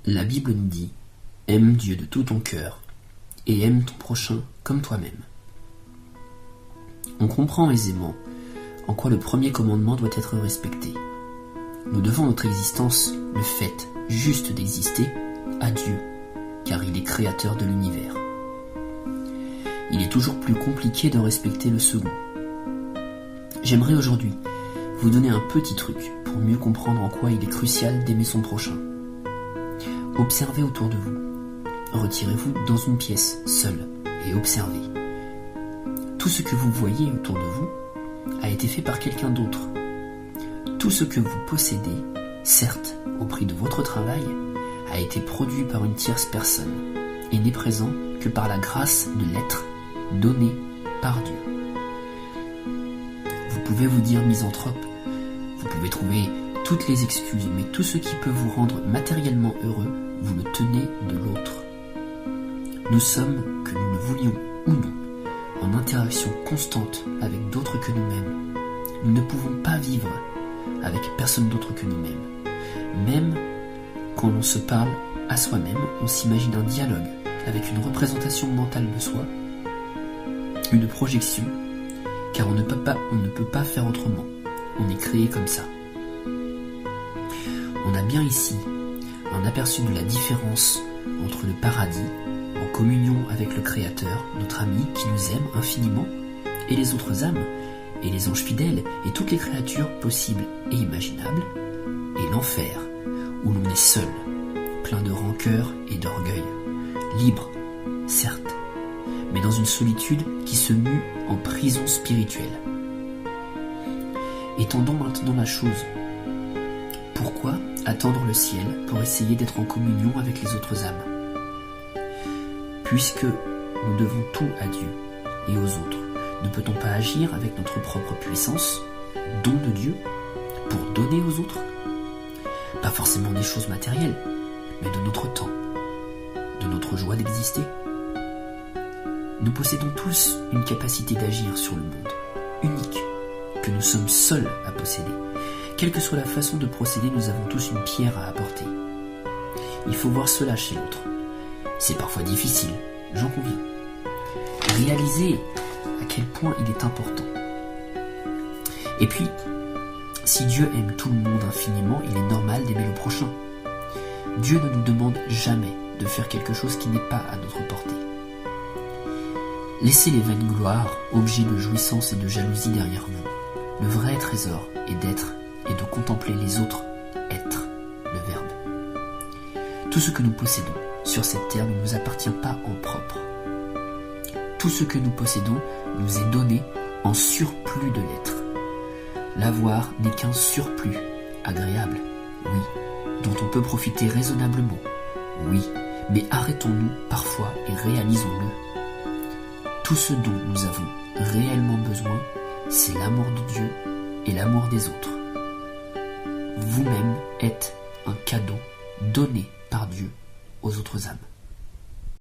La Bible nous dit « Aime Dieu de tout ton cœur et aime ton prochain comme toi-même ». On comprend aisément en quoi le premier commandement doit être respecté. Nous devons notre existence, le fait juste d'exister, à Dieu, car il est créateur de l'univers. Il est toujours plus compliqué de respecter le second. J'aimerais aujourd'hui vous donner un petit truc pour mieux comprendre en quoi il est crucial d'aimer son prochain. Observez autour de vous. Retirez-vous dans une pièce, seul, et observez. Tout ce que vous voyez autour de vous a été fait par quelqu'un d'autre. Tout ce que vous possédez, certes au prix de votre travail, a été produit par une tierce personne et n'est présent que par la grâce de l'être donné par Dieu. Vous pouvez vous dire misanthrope, vous pouvez trouver toutes les excuses, mais tout ce qui peut vous rendre matériellement heureux, vous le tenez de l'autre. Nous sommes, que nous le voulions ou non, en interaction constante avec d'autres que nous-mêmes. Nous ne pouvons pas vivre avec personne d'autre que nous-mêmes. Même quand l'on se parle à soi-même, on s'imagine un dialogue avec une représentation mentale de soi, une projection, car on ne peut pas faire autrement. On est créé comme ça. On a bien ici un aperçu de la différence entre le paradis, en communion avec le Créateur, notre ami qui nous aime infiniment, et les autres âmes, et les anges fidèles, et toutes les créatures possibles et imaginables, et l'enfer, où l'on est seul, plein de rancœur et d'orgueil, libre, certes, mais dans une solitude qui se mue en prison spirituelle. Étendons maintenant la chose. Pourquoi attendre le ciel pour essayer d'être en communion avec les autres âmes ? Puisque nous devons tout à Dieu et aux autres, ne peut-on pas agir avec notre propre puissance, don de Dieu, pour donner aux autres ? Pas forcément des choses matérielles, mais de notre temps, de notre joie d'exister. Nous possédons tous une capacité d'agir sur le monde, unique, que nous sommes seuls à posséder. Quelle que soit la façon de procéder, nous avons tous une pierre à apporter. Il faut voir cela chez l'autre. C'est parfois difficile, j'en conviens. Réaliser à quel point il est important. Et puis, si Dieu aime tout le monde infiniment, il est normal d'aimer le prochain. Dieu ne nous demande jamais de faire quelque chose qui n'est pas à notre portée. Laissez les vaines gloires, objets de jouissance et de jalousie derrière vous. Le vrai trésor est d'être et de contempler les autres être, le Verbe. Tout ce que nous possédons sur cette terre ne nous appartient pas en propre. Tout ce que nous possédons nous est donné en surplus de l'être. L'avoir n'est qu'un surplus, agréable, oui, dont on peut profiter raisonnablement, oui, mais arrêtons-nous parfois et réalisons-le. Tout ce dont nous avons réellement besoin, c'est l'amour de Dieu et l'amour des autres. Vous-même êtes un cadeau donné par Dieu aux autres âmes.